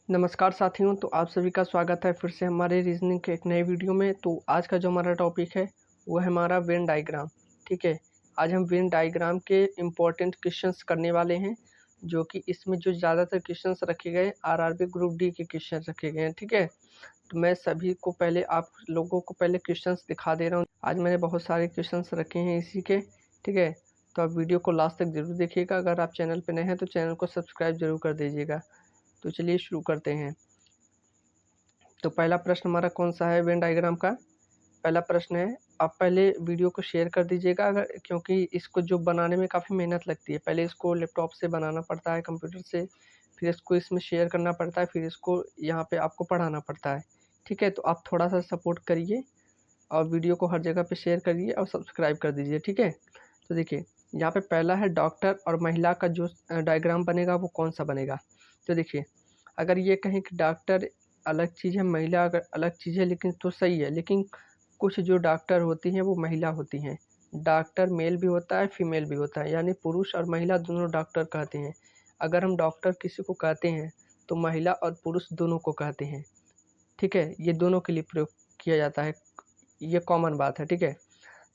नमस्कार साथियों, तो आप सभी का स्वागत है फिर से हमारे रीजनिंग के एक नए वीडियो में। तो आज का जो हमारा टॉपिक है वो है हमारा वेन डायग्राम। ठीक है, आज हम वेन डायग्राम के इम्पोर्टेंट क्वेश्चंस करने वाले हैं, जो कि इसमें जो ज़्यादातर क्वेश्चंस रखे गए आरआरबी ग्रुप डी के क्वेश्चन रखे गए हैं। ठीक है, तो मैं सभी को पहले आप लोगों को पहले क्वेश्चंस दिखा दे रहा हूँ। आज मैंने बहुत सारे क्वेश्चंस रखे हैं इसी के। ठीक है, तो आप वीडियो को लास्ट तक ज़रूर देखिएगा। अगर आप चैनल पर नए हैं तो चैनल को सब्सक्राइब जरूर कर दीजिएगा। तो चलिए शुरू करते हैं। तो पहला प्रश्न हमारा कौन सा है वेन डायग्राम का? पहला प्रश्न है, आप पहले वीडियो को शेयर कर दीजिएगा, अगर क्योंकि इसको जो बनाने में काफ़ी मेहनत लगती है। पहले इसको लैपटॉप से बनाना पड़ता है, कंप्यूटर से, फिर इसको इसमें शेयर करना पड़ता है, फिर इसको यहाँ पे आपको पढ़ाना पड़ता है। ठीक है, तो आप थोड़ा सा सपोर्ट करिए और वीडियो को हर जगह पे शेयर करिए और सब्सक्राइब कर दीजिए। ठीक है, तो देखिए यहाँ पे पहला है डॉक्टर और महिला का जो डायग्राम बनेगा वो कौन सा बनेगा। तो देखिए, अगर ये कहें कि डॉक्टर अलग चीज़ है, महिला अगर अलग चीज़ है, लेकिन तो सही है, लेकिन कुछ जो डॉक्टर होती हैं वो महिला होती हैं। डॉक्टर मेल भी होता है, फीमेल भी होता है, यानी पुरुष और महिला दोनों डॉक्टर कहते हैं। अगर हम डॉक्टर किसी को कहते हैं तो महिला और पुरुष दोनों को कहते हैं। ठीक है, ये दोनों के लिए प्रयोग किया जाता है, ये कॉमन बात है। ठीक है,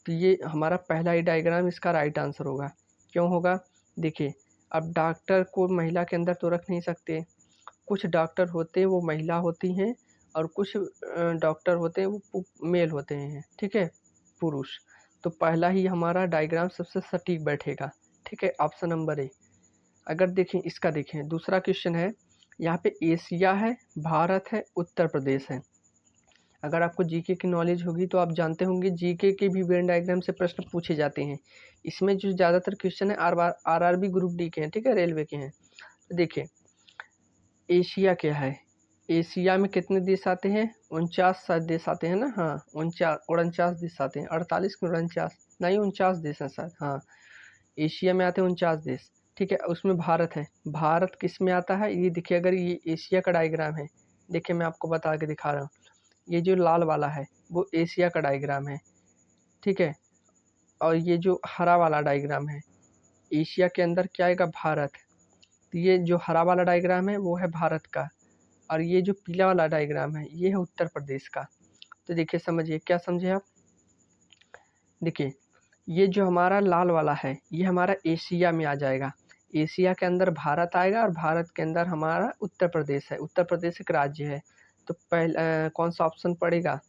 तो ये हमारा पहला ही डायग्राम इसका राइट आंसर होगा। क्यों होगा? देखिए, अब डॉक्टर को महिला के अंदर तो रख नहीं सकते। कुछ डॉक्टर होते हैं वो महिला होती हैं और कुछ डॉक्टर होते हैं वो मेल होते हैं। ठीक है, पुरुष। तो पहला ही हमारा डायग्राम सबसे सटीक बैठेगा। ठीक है, ऑप्शन नंबर ए। अगर देखें इसका, देखें दूसरा क्वेश्चन है, यहाँ पे एशिया है, भारत है, उत्तर प्रदेश है। अगर आपको जीके की नॉलेज होगी तो आप जानते होंगे जीके के भी वेन डायग्राम से प्रश्न पूछे जाते हैं। इसमें जो ज़्यादातर क्वेश्चन है आरआरबी ग्रुप डी के हैं। ठीक है, रेलवे के हैं। तो देखिए, एशिया क्या है? एशिया में कितने देश आते हैं? 49 शायद देश आते हैं ना। हाँ, 49 देश आते हैं। 48 की 49 नहीं, 49 देश हैं शायद। हाँ, एशिया में आते हैं 49 देश। ठीक है, उसमें भारत है। भारत किस में आता है? ये देखिए, अगर ये एशिया का डायग्राम है, देखिए मैं आपको बता के दिखा रहा हूँ। ये जो लाल वाला है वो एशिया का डायग्राम है। ठीक है, और ये जो हरा वाला डायग्राम है, एशिया के अंदर क्या आएगा? भारत। तो ये जो हरा वाला डायग्राम है वो है भारत का, और ये जो पीला वाला डायग्राम है ये है उत्तर प्रदेश का। तो देखिए, समझिए, क्या समझे आप? देखिए, ये जो हमारा लाल वाला है ये हमारा एशिया में आ जाएगा। एशिया के अंदर भारत आएगा और भारत के अंदर हमारा उत्तर प्रदेश है। उत्तर प्रदेश एक राज्य है। तो पहले कौन सा ऑप्शन पड़ेगा?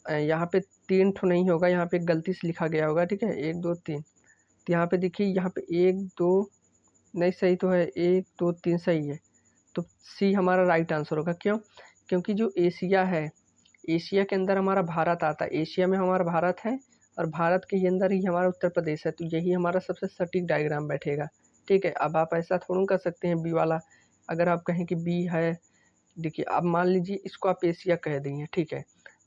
यहाँ पे 3 ठो नहीं होगा, यहाँ पे गलती से लिखा गया होगा। ठीक है, 1 2 3। तो यहाँ पे देखिए, यहाँ पे 1 2 नहीं, सही तो है, 1 2 3 सही है। तो सी हमारा राइट आंसर होगा। क्यों? क्योंकि जो एशिया है, एशिया के अंदर हमारा भारत आता है। एशिया में हमारा भारत है और भारत के अंदर ही हमारा उत्तर प्रदेश है। तो यही हमारा सबसे सटीक डायग्राम बैठेगा। ठीक है, अब आप ऐसा थोड़ा कर सकते हैं बी वाला। अगर आप कहें कि बी है, देखिए अब मान लीजिए इसको आप एशिया कह दिए। ठीक है,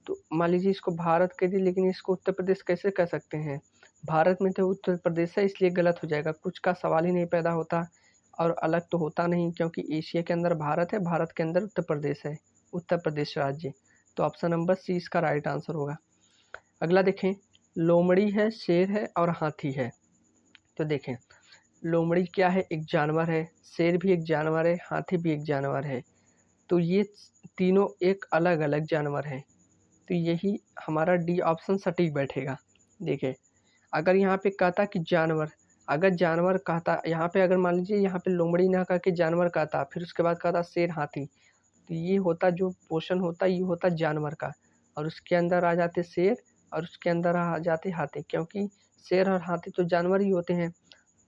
तो मान लीजिए इसको भारत कह दिए, लेकिन इसको उत्तर प्रदेश कैसे कह सकते हैं? भारत में तो उत्तर प्रदेश है, इसलिए गलत हो जाएगा। कुछ का सवाल ही नहीं पैदा होता और अलग तो होता नहीं, क्योंकि एशिया के अंदर भारत है, भारत के अंदर उत्तर प्रदेश है, उत्तर प्रदेश राज्य। तो ऑप्शन नंबर सी इसका राइट आंसर होगा। अगला देखें, लोमड़ी है, शेर है और हाथी है। तो देखें, लोमड़ी क्या है? एक जानवर है। शेर भी एक जानवर है, हाथी भी एक जानवर है। तो ये तीनों एक अलग अलग जानवर हैं। तो यही हमारा डी ऑप्शन सटीक बैठेगा। देखिए, अगर यहाँ पे कहता कि जानवर, अगर जानवर कहता यहाँ पे, अगर मान लीजिए यहाँ पे लोमड़ी ना कह के जानवर कहता, फिर उसके बाद कहता शेर हाथी, तो ये होता जो पोर्शन होता ये होता जानवर का, और उसके अंदर आ जाते शेर और उसके अंदर आ जाते हाथी, क्योंकि शेर और हाथी तो जानवर ही होते हैं।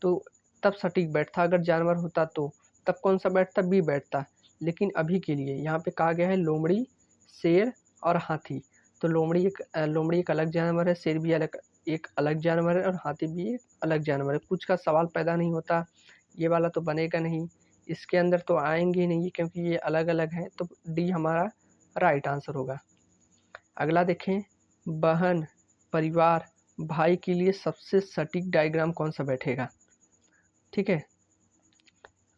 तो तब सटीक बैठता। अगर जानवर होता तो तब कौन सा बैठता? बी बैठता। लेकिन अभी के लिए यहाँ पे कहा गया है लोमड़ी, शेर और हाथी। तो लोमड़ी एक अलग जानवर है, शेर भी अलग एक अलग जानवर है और हाथी भी एक अलग जानवर है। कुछ का सवाल पैदा नहीं होता, ये वाला तो बनेगा नहीं, इसके अंदर तो आएंगे ही नहीं क्योंकि ये अलग अलग हैं। तो डी हमारा राइट आंसर होगा। अगला देखें, बहन, परिवार, भाई के लिए सबसे सटीक डायग्राम कौन सा बैठेगा? ठीक है,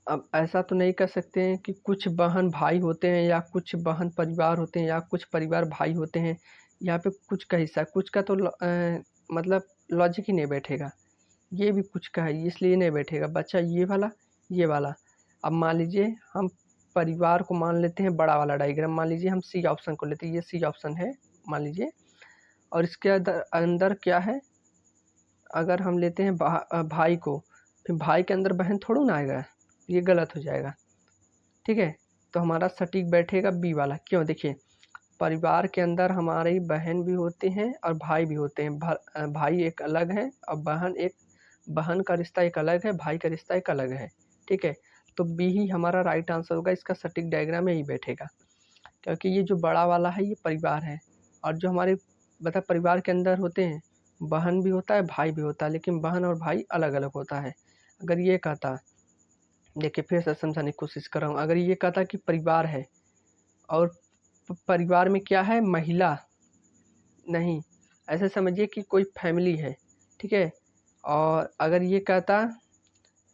अब ऐसा तो नहीं कर सकते हैं कि कुछ बहन भाई होते हैं या कुछ बहन परिवार होते हैं या कुछ परिवार भाई होते हैं। यहाँ पे कुछ का हिस्सा, कुछ का तो मतलब लॉजिक ही नहीं बैठेगा। ये भी कुछ का है, इसलिए नहीं बैठेगा बच्चा, ये वाला ये वाला। अब मान लीजिए हम परिवार को मान लेते हैं बड़ा वाला डायग्राम, मान लीजिए हम सी ऑप्शन को लेते हैं, ये सी ऑप्शन है मान लीजिए, और इसके अंदर क्या है, अगर हम लेते हैं भाई को, फिर भाई के अंदर बहन थोड़ा ना आएगा, ये गलत हो जाएगा, ठीक है। तो हमारा सटीक बैठेगा बी वाला। क्यों, देखिए परिवार के अंदर हमारी बहन भी होती हैं और भाई भी होते हैं, भाई एक अलग है और बहन का रिश्ता एक अलग है, भाई का रिश्ता एक अलग है, ठीक है। तो बी ही हमारा राइट आंसर होगा, इसका सटीक डायग्राम यही बैठेगा, क्योंकि ये जो बड़ा वाला है ये परिवार है, और जो हमारे परिवार के अंदर होते हैं, बहन भी होता है भाई भी होता है, लेकिन बहन और भाई अलग अलग होता है। अगर ये कहता, देखिए फिर से समझाने की कोशिश कर रहा हूँ, अगर ये कहता कि परिवार है और परिवार में क्या है, महिला नहीं, ऐसे समझिए कि कोई फैमिली है, ठीक है। और अगर ये कहता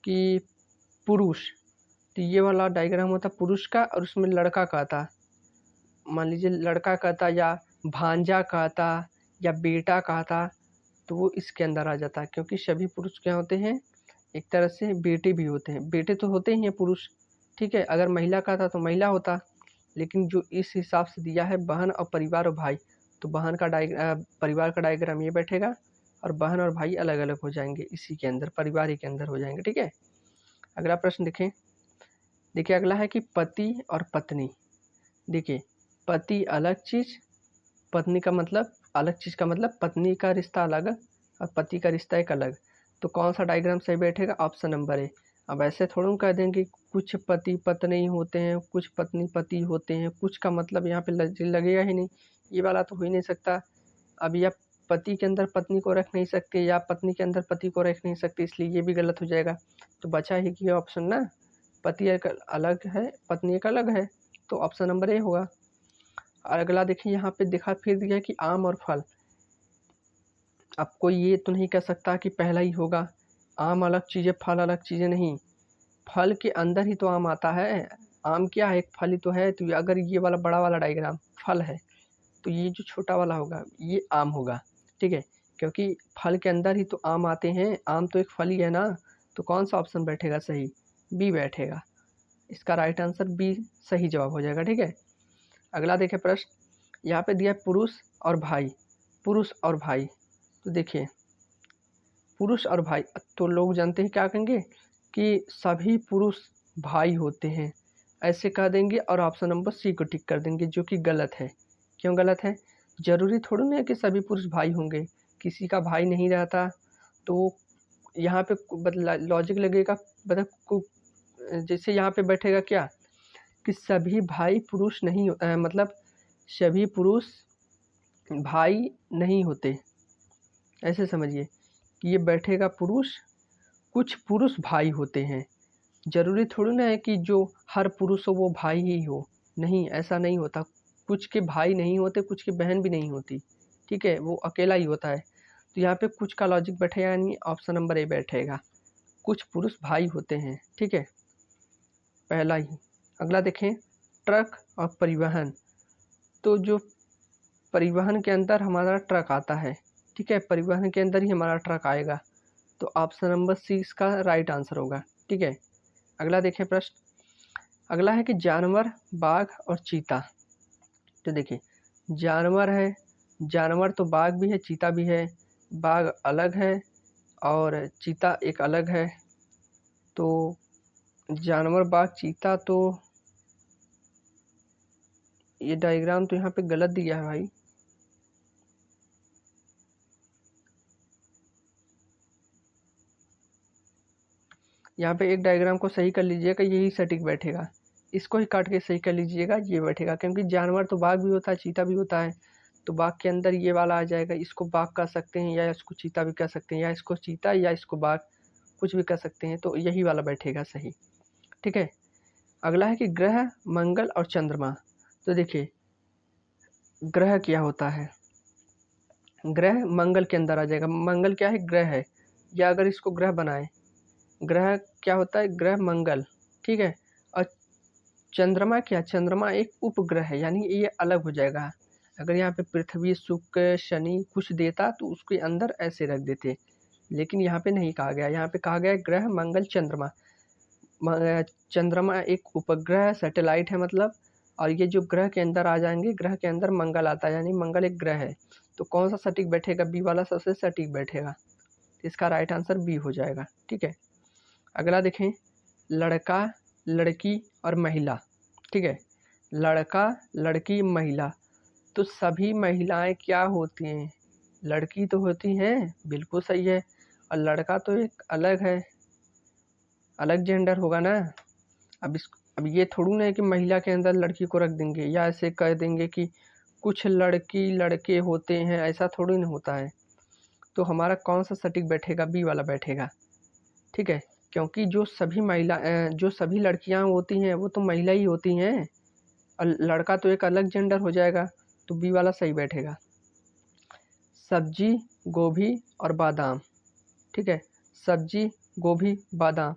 कि पुरुष, तो ये वाला डायग्राम होता पुरुष का, और उसमें लड़का कहता, मान लीजिए लड़का कहता या भांजा कहता या बेटा कहता, तो वो इसके अंदर आ जाता, क्योंकि सभी पुरुष क्या होते हैं, एक तरह से बेटे भी होते हैं, बेटे तो होते ही हैं पुरुष, ठीक है। अगर महिला कहता तो महिला होता, लेकिन जो इस हिसाब से दिया है बहन और परिवार और भाई, तो परिवार का डायग्राम ये बैठेगा, और बहन और भाई अलग अलग हो जाएंगे, इसी के अंदर परिवार ही के अंदर हो जाएंगे, ठीक है। अगला प्रश्न देखें, देखिए अगला है कि पति और पत्नी। देखिए पति अलग चीज़, पत्नी का मतलब अलग चीज़ का मतलब पत्नी का रिश्ता अलग और पति का रिश्ता एक अलग, तो कौन सा डायग्राम सही बैठेगा, ऑप्शन नंबर ए। अब ऐसे थोड़ा कह देंगे कुछ पति पत्नी होते हैं, कुछ पत्नी पति होते हैं, कुछ का मतलब यहाँ पे लगेगा ही नहीं, ये वाला तो हो ही नहीं सकता। अब या पति के अंदर पत्नी को रख नहीं सकते या पत्नी के अंदर पति को रख नहीं सकते, इसलिए ये भी गलत हो जाएगा। तो बचा ही कि ऑप्शन ना, पति एक अलग है पत्नी एक अलग है, तो ऑप्शन नंबर ए होगा। और अगला देखिए यहाँ पे दिखा फिर दिया कि आम और फल। अब कोई ये तो नहीं कह सकता कि पहला ही होगा, आम अलग चीज़ें फल अलग चीज़ें नहीं, फल के अंदर ही तो आम आता है, आम क्या है एक फल ही तो है। तो अगर ये वाला बड़ा वाला डायग्राम फल है, तो ये जो छोटा वाला होगा ये आम होगा, ठीक है, क्योंकि फल के अंदर ही तो आम आते हैं, आम तो एक फल ही है ना। तो कौन सा ऑप्शन बैठेगा सही, बी बैठेगा, इसका राइट आंसर बी सही जवाब हो जाएगा, ठीक है। अगला देखें प्रश्न, यहाँ पे दिया पुरुष और भाई, पुरुष और भाई, तो देखिए पुरुष और भाई, तो लोग जानते हैं क्या कहेंगे कि सभी पुरुष भाई होते हैं, ऐसे कह देंगे और ऑप्शन नंबर सी को टिक कर देंगे, जो कि गलत है। क्यों गलत है, जरूरी थोड़ी ना है कि सभी पुरुष भाई होंगे, किसी का भाई नहीं रहता, तो यहाँ पे लॉजिक लगेगा, मतलब जैसे यहाँ पे बैठेगा क्या कि सभी भाई पुरुष नहीं मतलब सभी पुरुष भाई नहीं होते, ऐसे समझिए कि ये बैठेगा पुरुष, कुछ पुरुष भाई होते हैं, जरूरी थोड़ी ना है कि जो हर पुरुष हो वो भाई ही हो, नहीं ऐसा नहीं होता, कुछ के भाई नहीं होते, कुछ की बहन भी नहीं होती, ठीक है, वो अकेला ही होता है। तो यहाँ पे कुछ का लॉजिक बैठेगा, यानी ऑप्शन नंबर ए बैठेगा, कुछ पुरुष भाई होते हैं, ठीक है, पहला ही। अगला देखें, ट्रक और परिवहन, तो जो परिवहन के अंदर हमारा ट्रक आता है, ठीक है, परिवहन के अंदर ही हमारा ट्रक आएगा, तो ऑप्शन नंबर सी इसका राइट आंसर होगा, ठीक है। अगला देखें प्रश्न, अगला है कि जानवर, बाघ और चीता। तो देखिए जानवर है, जानवर तो बाघ भी है चीता भी है, बाघ अलग है और चीता एक अलग है, तो जानवर बाघ चीता, तो ये डायग्राम तो यहाँ पे गलत दिया है भाई, यहाँ पे एक डायग्राम को सही कर लीजिएगा, यही सटीक बैठेगा, इसको ही काट के सही कर लीजिएगा, ये बैठेगा, क्योंकि जानवर तो बाघ भी होता है चीता भी होता है, तो बाघ के अंदर ये वाला आ जाएगा, इसको बाघ कह सकते हैं या इसको चीता भी कह सकते हैं, या इसको चीता या इसको बाघ कुछ भी कह सकते हैं, तो यही वाला बैठेगा सही, ठीक है। अगला है कि ग्रह, मंगल और चंद्रमा। तो देखिए ग्रह क्या होता है, ग्रह मंगल के अंदर आ जाएगा, मंगल क्या है ग्रह है, या अगर इसको ग्रह बनाए, ग्रह क्या होता है ग्रह मंगल, ठीक है। और चंद्रमा क्या, चंद्रमा एक उपग्रह है, यानी ये अलग हो जाएगा, अगर यहाँ पे पृथ्वी शुक्र शनि कुछ देता तो उसके अंदर ऐसे रख देते, लेकिन यहाँ पे नहीं कहा गया, यहाँ पे कहा गया ग्रह मंगल चंद्रमा। चंद्रमा एक उपग्रह सैटेलाइट है मतलब, और ये जो ग्रह के अंदर आ जाएंगे, ग्रह के अंदर मंगल आता है, यानी मंगल एक ग्रह है। तो कौन सा सटीक बैठेगा? बी वाला सबसे सटीक बैठेगा। इसका राइट आंसर बी हो जाएगा। ठीक है, अगला देखें, लड़का, लड़की और महिला। ठीक है, लड़का, लड़की, महिला, तो सभी महिलाएं क्या होती हैं? लड़की तो होती हैं, बिल्कुल सही है। और लड़का तो एक अलग है, अलग जेंडर होगा ना। अब ये थोड़ी ना है कि महिला के अंदर लड़की को रख देंगे, या ऐसे कह देंगे कि कुछ लड़की लड़के होते हैं, ऐसा थोड़ी ना होता है। तो हमारा कौन सा सटीक बैठेगा? बी वाला बैठेगा। ठीक है, क्योंकि जो सभी लड़कियां होती हैं वो तो महिला ही होती हैं, और लड़का तो एक अलग जेंडर हो जाएगा, तो बी वाला सही बैठेगा। सब्जी, गोभी और बादाम। ठीक है, सब्जी, गोभी, बादाम,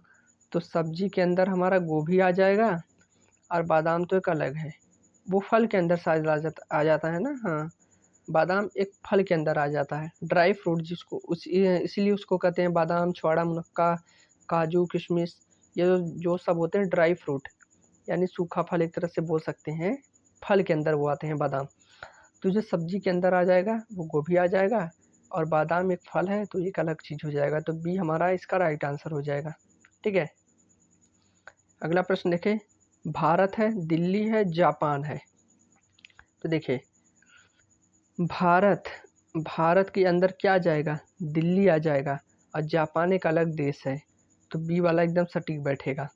तो सब्जी के अंदर हमारा गोभी आ जाएगा, और बादाम तो एक अलग है, वो फल के अंदर शायद आ जाता है ना। हाँ, बादाम एक फल के अंदर आ जाता है, ड्राई फ्रूट जिसको इसीलिए उसको कहते हैं बादाम, छुआड़ा, मुनक्का, काजू, किशमिश, ये जो सब होते हैं ड्राई फ्रूट, यानी सूखा फल एक तरह से बोल सकते हैं, फल के अंदर वो आते हैं बादाम। तो जो सब्जी के अंदर आ जाएगा वो गोभी आ जाएगा, और बादाम एक फल है तो एक अलग चीज़ हो जाएगा, तो बी हमारा इसका राइट आंसर हो जाएगा। ठीक है, अगला प्रश्न देखें, भारत है, दिल्ली है, जापान है। तो देखिए, भारत भारत के अंदर क्या आ जाएगा? दिल्ली आ जाएगा, और जापान एक अलग देश है, तो बी वाला एकदम सटीक बैठेगा।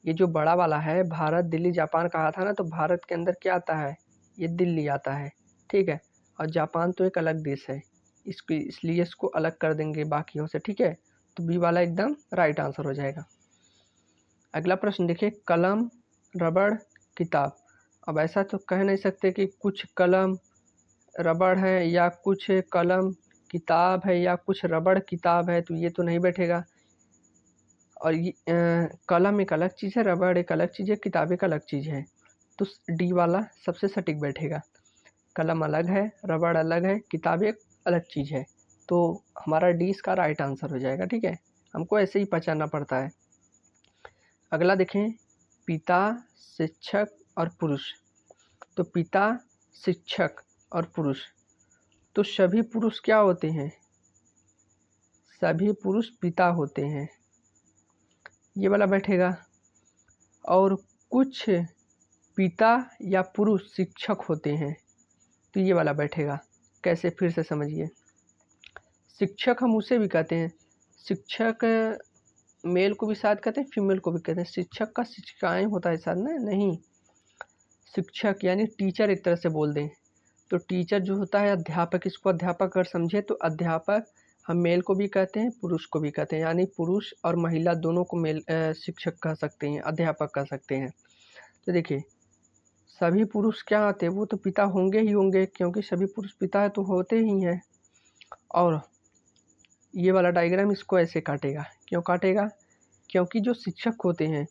ये जो बड़ा वाला है, भारत, दिल्ली, जापान कहा था ना, तो भारत के अंदर क्या आता है? ये दिल्ली आता है। ठीक है, और जापान तो एक अलग देश है, इसलिए इसको अलग कर देंगे बाकियों से। ठीक है, तो बी वाला एकदम राइट आंसर हो जाएगा। अगला प्रश्न देखिए, कलम, रबड़, किताब। अब ऐसा तो कह नहीं सकते कि कुछ कलम रबड़ है, या कुछ कलम किताब है, या कुछ रबड़ किताब है, तो ये तो नहीं बैठेगा। और ये कलम एक अलग चीज़ है, रबड़ एक अलग चीज़ है, किताब एक अलग चीज़ है, तो डी वाला सबसे सटीक बैठेगा। कलम अलग है, रबड़ अलग है, किताब एक अलग चीज़ है, तो हमारा डी इसका राइट आंसर हो जाएगा। ठीक है, हमको ऐसे ही पहचानना पड़ता है। अगला देखें, पिता, शिक्षक और पुरुष। तो पिता, शिक्षक और पुरुष, तो सभी पुरुष क्या होते हैं? सभी पुरुष पिता होते हैं, ये वाला बैठेगा। और कुछ पिता या पुरुष शिक्षक होते हैं, तो ये वाला बैठेगा। कैसे? फिर से समझिए, शिक्षक हम उसे भी कहते हैं, शिक्षक मेल को भी शायद कहते हैं, फीमेल को भी कहते हैं। शिक्षक का शिक्षिकाएं होता है शायद ना, नहीं, शिक्षक यानी टीचर एक तरह से बोल दें, तो टीचर जो होता है अध्यापक, इसको अध्यापक अगर समझे तो अध्यापक हम मेल को भी कहते हैं, पुरुष को भी कहते हैं, यानी पुरुष और महिला दोनों को शिक्षक कह सकते हैं, अध्यापक कह सकते हैं। तो देखिए, सभी पुरुष क्या आते हैं? वो तो पिता होंगे ही होंगे, क्योंकि सभी पुरुष पिता है तो होते ही हैं। और ये वाला डायग्राम इसको ऐसे काटेगा, क्यों काटेगा? क्योंकि जो शिक्षक होते हैं,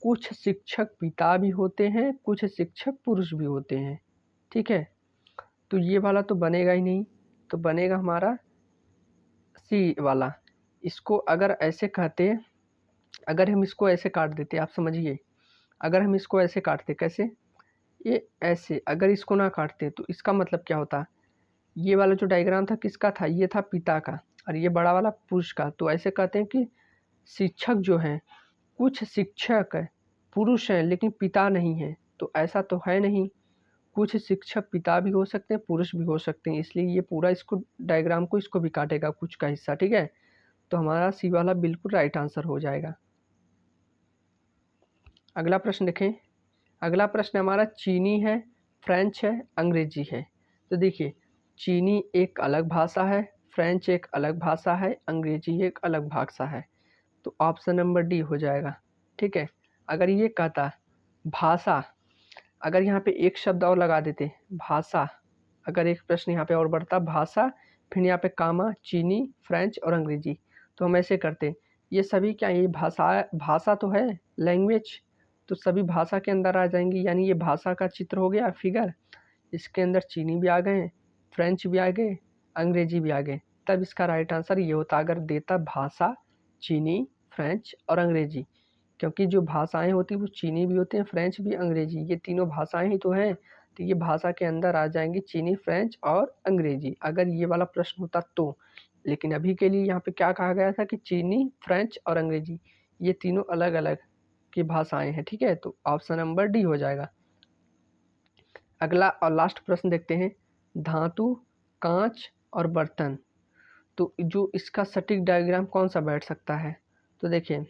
कुछ शिक्षक पिता भी होते हैं, कुछ शिक्षक पुरुष भी होते हैं। ठीक है, तो ये वाला तो बनेगा ही नहीं, तो बनेगा हमारा सी वाला। इसको अगर ऐसे कहते, अगर हम इसको ऐसे काट देते, आप समझिए, अगर हम इसको ऐसे काटते, कैसे? ये ऐसे अगर इसको ना काटते तो इसका मतलब क्या होता? ये वाला जो डायग्राम था किसका था? ये था पिता का, और ये बड़ा वाला पुरुष का। तो ऐसे कहते हैं कि शिक्षक जो हैं, कुछ शिक्षक पुरुष हैं लेकिन पिता नहीं हैं, तो ऐसा तो है नहीं। कुछ शिक्षक पिता भी हो सकते हैं, पुरुष भी हो सकते हैं, इसलिए ये पूरा इसको डायग्राम को इसको भी काटेगा, कुछ का हिस्सा। ठीक है, तो हमारा सी वाला बिल्कुल राइट आंसर हो जाएगा। अगला प्रश्न देखें, अगला प्रश्न हमारा चीनी है, फ्रेंच है, अंग्रेजी है। तो देखिए, चीनी एक अलग भाषा है, फ्रेंच एक अलग भाषा है, अंग्रेजी एक अलग भाषा है, तो ऑप्शन नंबर डी हो जाएगा। ठीक है, अगर ये कहता भाषा, अगर यहाँ पे एक शब्द और लगा देते भाषा, अगर एक प्रश्न यहाँ पे और बढ़ता भाषा, फिर यहाँ पे कामा, चीनी, फ्रेंच और अंग्रेजी, तो हम ऐसे करते, ये सभी क्या, ये भाषा तो है, लैंग्वेज, तो सभी भाषा के अंदर आ जाएंगी, यानी ये भाषा का चित्र हो गया, फिगर। इसके अंदर चीनी भी आ गए, फ्रेंच भी आ गए, अंग्रेजी भी आ गए, तब इसका राइट आंसर ये होता अगर देता भाषा, चीनी, फ्रेंच और अंग्रेजी, क्योंकि जो भाषाएं होती हैं वो चीनी भी होती हैं, फ्रेंच भी, अंग्रेजी, ये तीनों भाषाएं ही तो हैं। तो ये भाषा के अंदर आ जाएंगी चीनी, फ्रेंच और अंग्रेजी, अगर ये वाला प्रश्न होता तो। लेकिन अभी के लिए यहाँ पे क्या कहा गया था कि चीनी, फ्रेंच और अंग्रेजी ये तीनों अलग अलग की भाषाएं हैं। ठीक है, तो ऑप्शन नंबर डी हो जाएगा। अगला और लास्ट प्रश्न देखते हैं, धातु, कांच और बर्तन, तो जो इसका सटीक डायग्राम कौन सा बैठ सकता है? तो देखिए,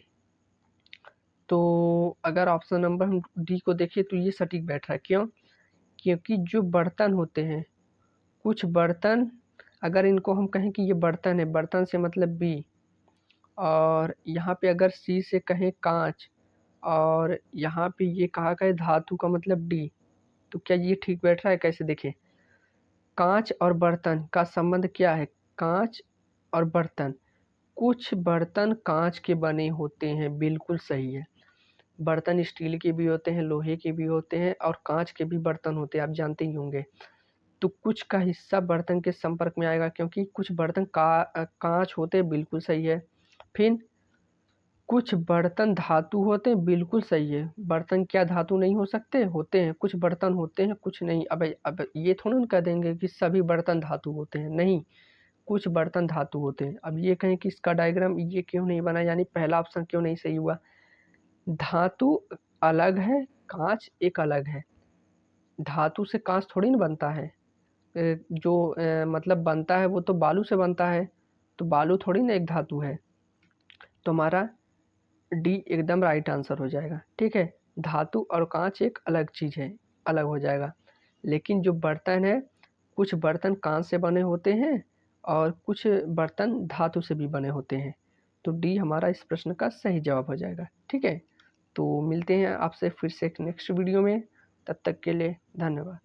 तो अगर ऑप्शन नंबर हम डी को देखें तो ये सटीक बैठ रहा है। क्यों? क्योंकि जो बर्तन होते हैं, कुछ बर्तन, अगर इनको हम कहें कि ये बर्तन है, बर्तन से मतलब बी, और यहाँ पे अगर सी से कहें कांच, और यहाँ पे ये कहा गया धातु का मतलब डी, तो क्या ये ठीक बैठ रहा है? कैसे देखें, कांच और बर्तन का संबंध क्या है? कांच और बर्तन, कुछ बर्तन कांच के बने होते हैं, बिल्कुल सही है। बर्तन स्टील के भी होते हैं, लोहे के भी होते हैं और कांच के भी बर्तन होते हैं, आप जानते ही होंगे। तो कुछ का हिस्सा बर्तन के संपर्क में आएगा, क्योंकि कुछ बर्तन कांच होते हैं, बिल्कुल सही है। फिर कुछ बर्तन धातु होते हैं, बिल्कुल सही है। बर्तन क्या धातु नहीं हो सकते? होते हैं। कुछ बर्तन होते हैं, कुछ नहीं। अब ये थोड़ा ना कह देंगे कि सभी बर्तन धातु होते हैं, नहीं, कुछ बर्तन धातु होते हैं। अब ये कहें कि इसका डायग्राम ये क्यों नहीं बना, यानी पहला ऑप्शन क्यों नहीं सही हुआ? धातु अलग है, कांच एक अलग है। धातु से कांच थोड़ी ना बनता है। मतलब बनता है वो तो बालू से बनता है, तो बालू थोड़ी ना एक धातु है। तो हमारा डी एकदम राइट आंसर हो जाएगा। ठीक है, धातु और कांच एक अलग चीज़ है, अलग हो जाएगा। लेकिन जो बर्तन है, कुछ बर्तन कांच से बने होते हैं और कुछ बर्तन धातु से भी बने होते हैं। तो डी हमारा इस प्रश्न का सही जवाब हो जाएगा। ठीक है, तो मिलते हैं आपसे फिर से एक नेक्स्ट वीडियो में, तब तक के लिए धन्यवाद।